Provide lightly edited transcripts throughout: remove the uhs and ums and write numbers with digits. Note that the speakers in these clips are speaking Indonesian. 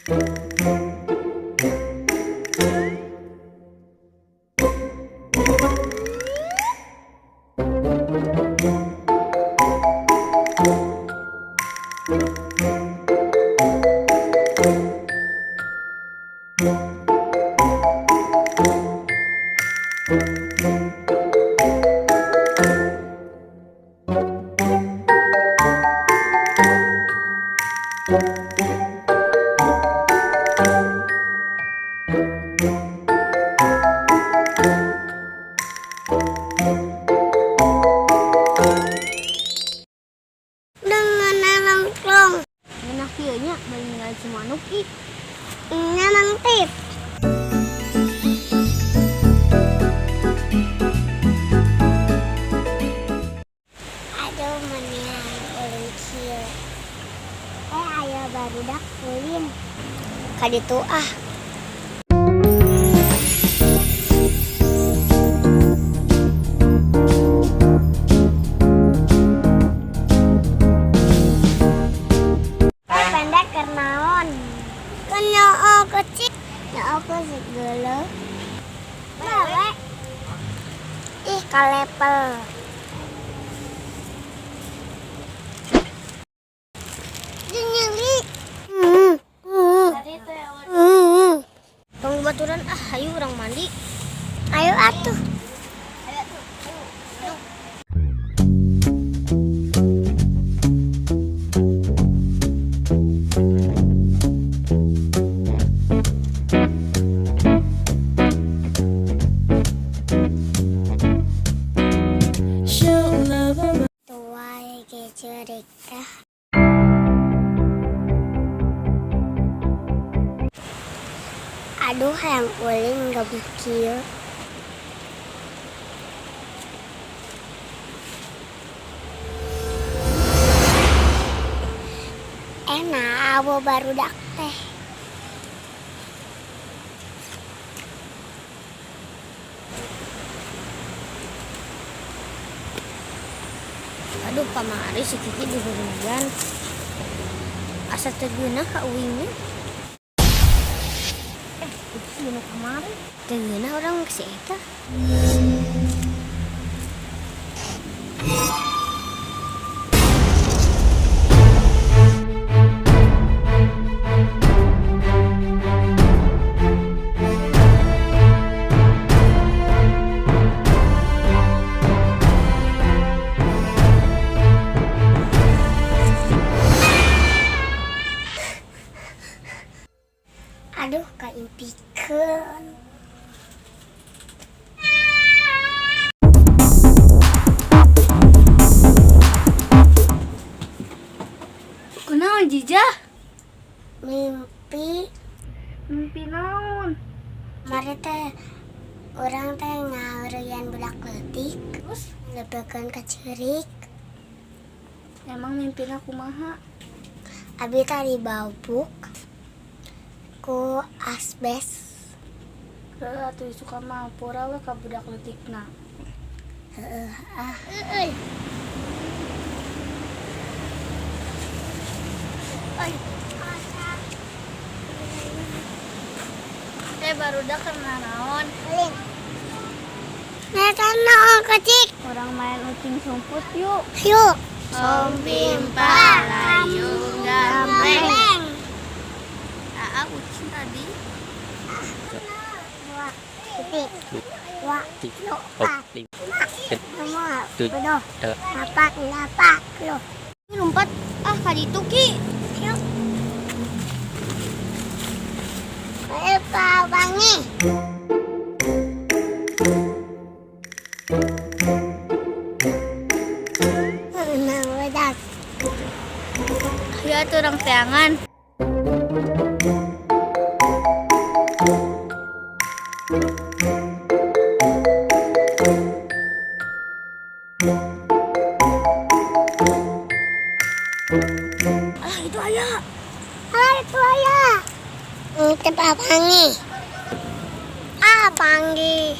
Dengan nangklong. Enak kieunya meninggal cuma nuki. Nya mangtip. Aduh menang ulin kieu. Aya barudak ulin. Kaditu ah. Pendek kernaon. Kan nyoo kecil. Nyoo kecil geuleuh. Bae. Ih kalepel. Nyeri. Tong baturan ayo urang mandi. Ayo atuh. Tuai ge cerik teh. Aduh yang ulin gak bukil. Enak abo barudak teh. Aduh kamari si Kiki dihurian. Asa teu geunah ka uwingnya. Itu nu kamari. Teu geunah urang ke si eta. Aduh kaimpikeun. Kunaon Jijah? Mimpi Mimpi naon? mari teh urang teh ngaeureun budak leutik Terus lebekeun ka ceurik. emang mimpina kumaha? Abi tadi babuk ku asbes. Heuh atuh suka mah pura we ka budak leutikna. Ah. Barudak kena naon? Ulin. Netan naon kecik? Orang main ucing sumput yuk. Yuk. Ompimpa layung gambreng. Ucing tadi. Dua, titik. Dua, empat, lima, bedoh, lapan, loh. Ini lompat kaditu Ki. Yuk. Ayo Pak Bangi. Nah, wedak. Ya tuh orang teangan. Itu ayah. Itu ayah. Itu Pak Bangi. Bangi.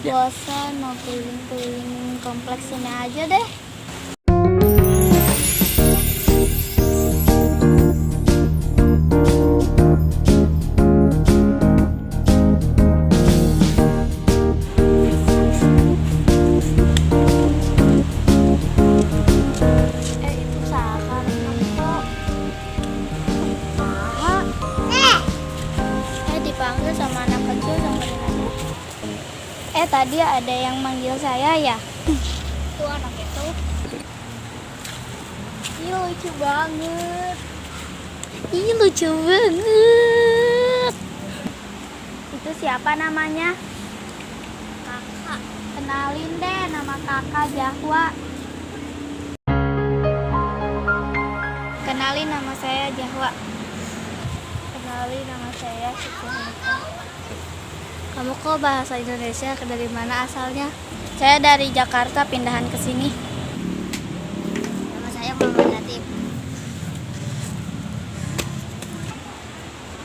Bosan mau keliling-keliling kompleks ini aja deh. Itu Sakar kok. Dipanggil sama anak kecil sampai aja. Tadi ada yang manggil saya ya. Tuh anak itu. Ih, lucu banget. Itu siapa namanya? Kakak. Kenalin deh, nama kakak Jahwa. Kenalin, nama saya Jahwa. Kenalin, nama saya Sukunika. Kamu kok bahasa Indonesia, dari mana asalnya? Saya dari Jakarta, pindahan ke sini. Nama saya Muhammad Latif.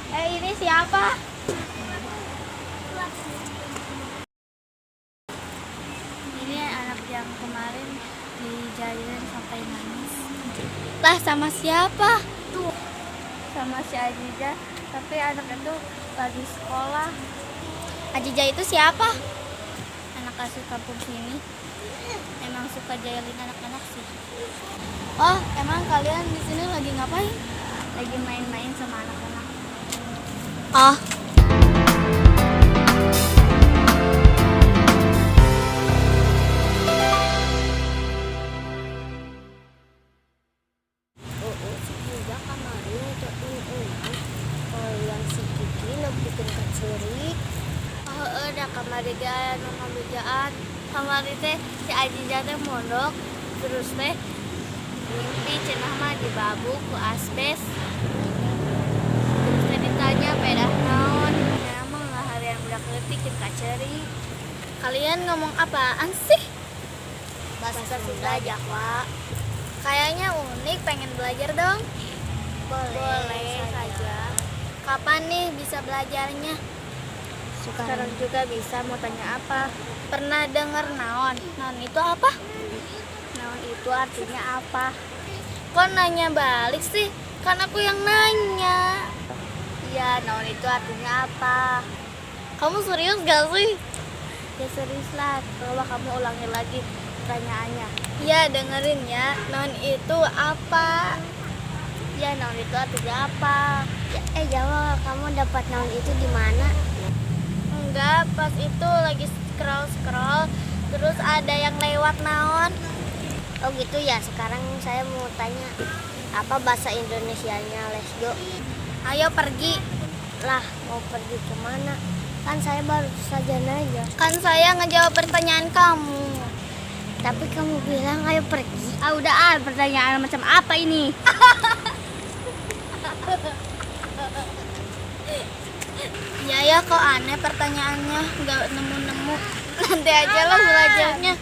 Ini siapa? Ini anak yang kemarin dijahilin sampai nangis. Lah, sama siapa? Tuh, sama si Ajija. Tapi anak itu lagi sekolah. Ajija itu siapa? Anak asuh kampung sini. Emang suka jahilin anak-anak sih. Oh, emang kalian di sini lagi ngapain? Lagi main-main sama anak-anak. Oh. Juga kemarin kalau yang si Kiki bikin kecerik. Udah kamari dia ngambilan. Kamari teh si Ajija teh mondok terus teh mimpi cenah mah dibabuk ku asbes. Terus teh ditanya pedah naon. Emang ngaharian budak leutik jeung kaceri. Kalian ngomong apaan sih? Bahasa Sunda Jawa. Kayaknya unik, pengen belajar dong. Boleh saja. Kapan nih bisa belajarnya? Sekarang juga bisa. Mau tanya apa? Pernah dengar naon? Naon itu apa? Naon itu artinya apa? Kok nanya balik sih? Kan aku yang nanya. Iya, naon itu artinya apa? Kamu serius gak sih? Ya serius lah. Coba kamu ulangi lagi pertanyaannya. Iya, dengerin ya. Naon itu apa? Ya, naon itu artinya apa? Jawa, kamu dapat naon itu di mana? Enggak, pas itu lagi scroll terus ada yang lewat naon. Oh gitu ya, sekarang saya mau tanya apa bahasa Indonesianya, let's go. Ayo pergi. Lah, mau pergi kemana? Kan saya baru saja nanya. Kan saya ngejawab pertanyaan kamu. Tapi kamu bilang ayo pergi. Udah pertanyaan macam apa ini? Ya kok aneh pertanyaannya, nggak nemu-nemu. Nanti aja lah belajarnya.